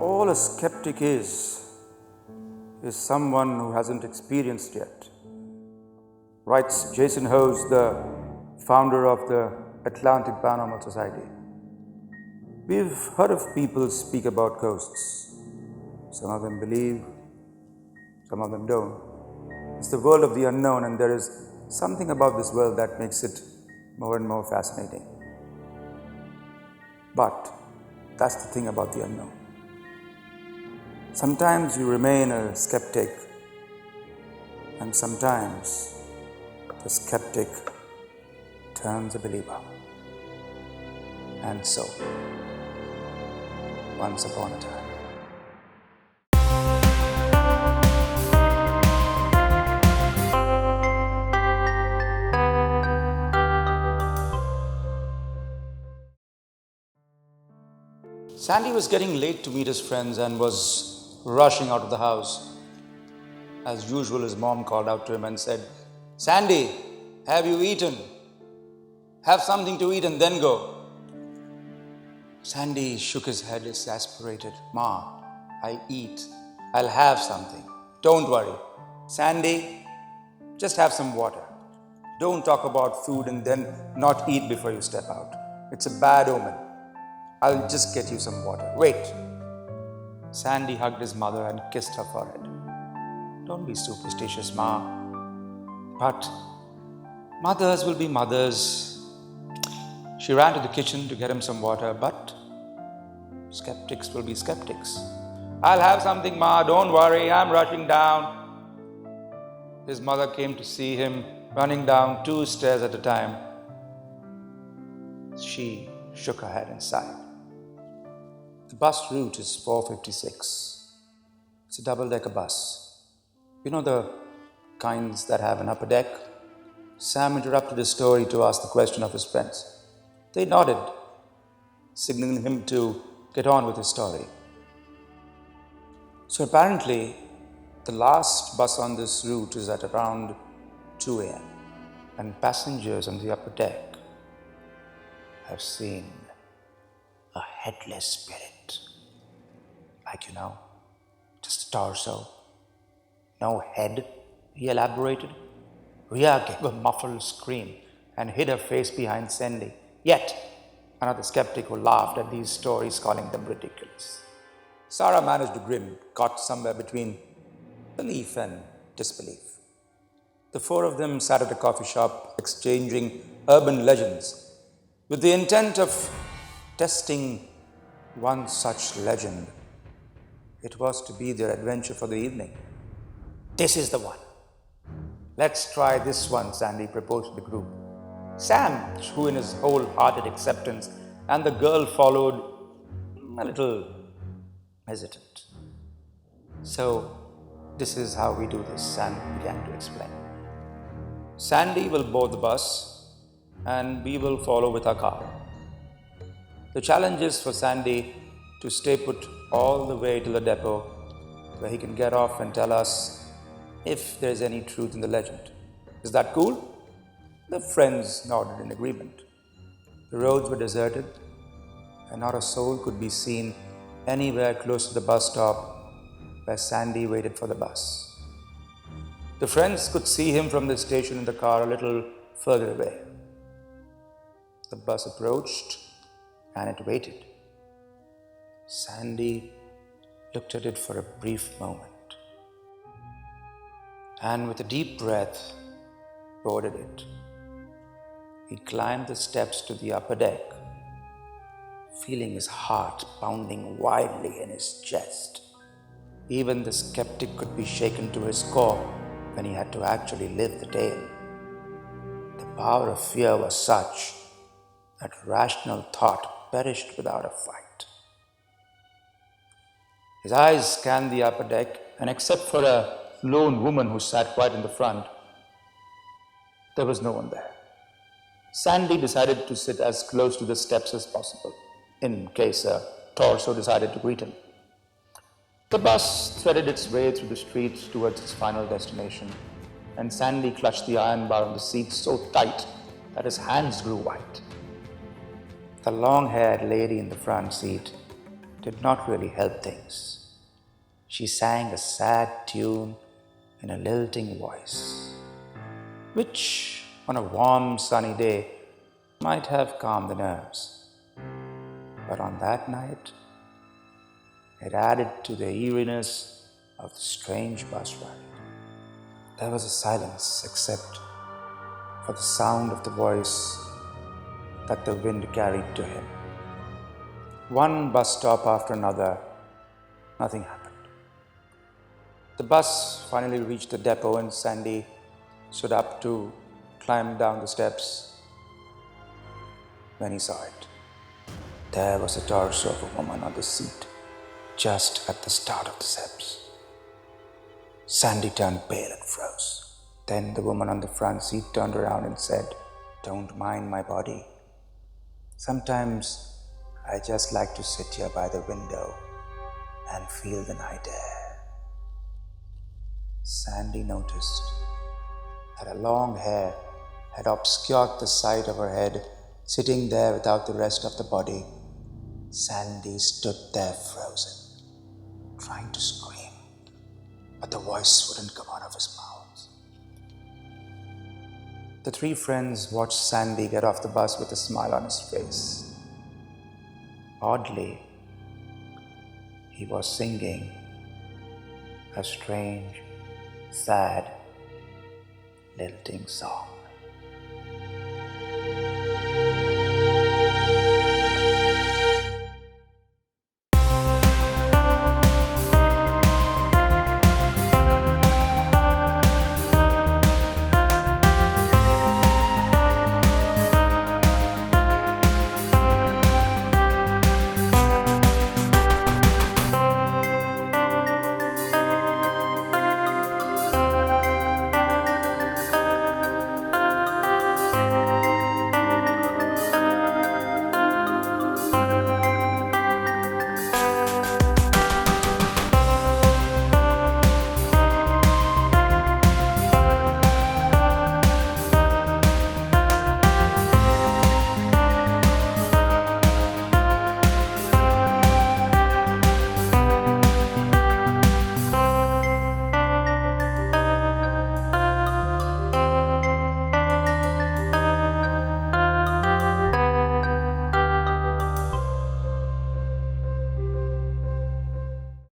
all a skeptic is someone who hasn't experienced yet. Writes Jason Hose, the founder of the Atlantic Paranormal Society. We've heard of people speak about ghosts. Some of them believe, some of them don't. It's the world of the unknown, and there is something about this world that makes it more and more fascinating. But that's the thing about the unknown. Sometimes you remain a skeptic, and sometimes the skeptic turns a believer. And so, once upon a time. Sandy was getting late to meet his friends and was rushing out of the house. As usual, his mom called out to him and said, "Sandy, have you eaten? Have something to eat and then go." Sandy shook his head, exasperated. "Ma, I eat. I'll have something. Don't worry." "Sandy, just have some water. Don't talk about food and then not eat before you step out. It's a bad omen. I'll just get you some water. Wait." Sandy hugged his mother and kissed her forehead. "Don't be superstitious, Ma. But mothers will be mothers." She ran to the kitchen to get him some water, but skeptics will be skeptics. "I'll have something, Ma. Don't worry. I'm rushing down." His mother came to see him running down 2 stairs at a time. She shook her head and sighed. The bus route is 456. It's a double-decker bus. You know the kinds that have an upper deck? Sam interrupted his story to ask the question of his friends. They nodded, signaling him to get on with his story. So apparently, the last bus on this route is at around 2 a.m. and passengers on the upper deck have seen a headless spirit. Like, just a torso. No head, he elaborated. Ria gave a muffled scream and hid her face behind Sandy. Yet, another skeptic who laughed at these stories, calling them ridiculous. Sarah managed to grin, caught somewhere between belief and disbelief. The 4 of them sat at a coffee shop exchanging urban legends with the intent of testing one such legend. It was to be their adventure for the evening. "This is the one. Let's try this one," Sandy proposed to the group. Sam threw in his wholehearted acceptance, and the girl followed, a little hesitant. "So, this is how we do this," Sam began to explain. "Sandy will board the bus, and we will follow with our car. The challenge is for Sandy to stay put all the way to the depot, where he can get off and tell us if there's any truth in the legend. Is that cool?" The friends nodded in agreement. The roads were deserted, and not a soul could be seen anywhere close to the bus stop where Sandy waited for the bus. The friends could see him from the station in the car a little further away. The bus approached, and it waited. Sandy looked at it for a brief moment, and with a deep breath, boarded it. He climbed the steps to the upper deck, feeling his heart pounding wildly in his chest. Even the skeptic could be shaken to his core when he had to actually live the tale. The power of fear was such that rational thought perished without a fight. His eyes scanned the upper deck, and except for a lone woman who sat right in the front, there was no one there. Sandy decided to sit as close to the steps as possible, in case a torso decided to greet him. The bus threaded its way through the streets towards its final destination, and Sandy clutched the iron bar on the seat so tight that his hands grew white. The long-haired lady in the front seat did not really help things. She sang a sad tune in a lilting voice, which on a warm, sunny day might have calmed the nerves. But on that night, it added to the eeriness of the strange bus ride. There was a silence except for the sound of the voice that the wind carried to him. One bus stop after another, nothing happened. The bus finally reached the depot and Sandy stood up to climb down the steps when he saw it. There was the torso of a woman on the seat just at the start of the steps. Sandy turned pale and froze. Then the woman on the front seat turned around and said, "Don't mind my body. Sometimes I just like to sit here by the window and feel the night air." Sandy noticed that her long hair had obscured the side of her head, sitting there without the rest of the body. Sandy stood there frozen, trying to scream, but the voice wouldn't come out of his mouth. The three friends watched Sandy get off the bus with a smile on his face. Oddly, he was singing a strange, sad, lilting song.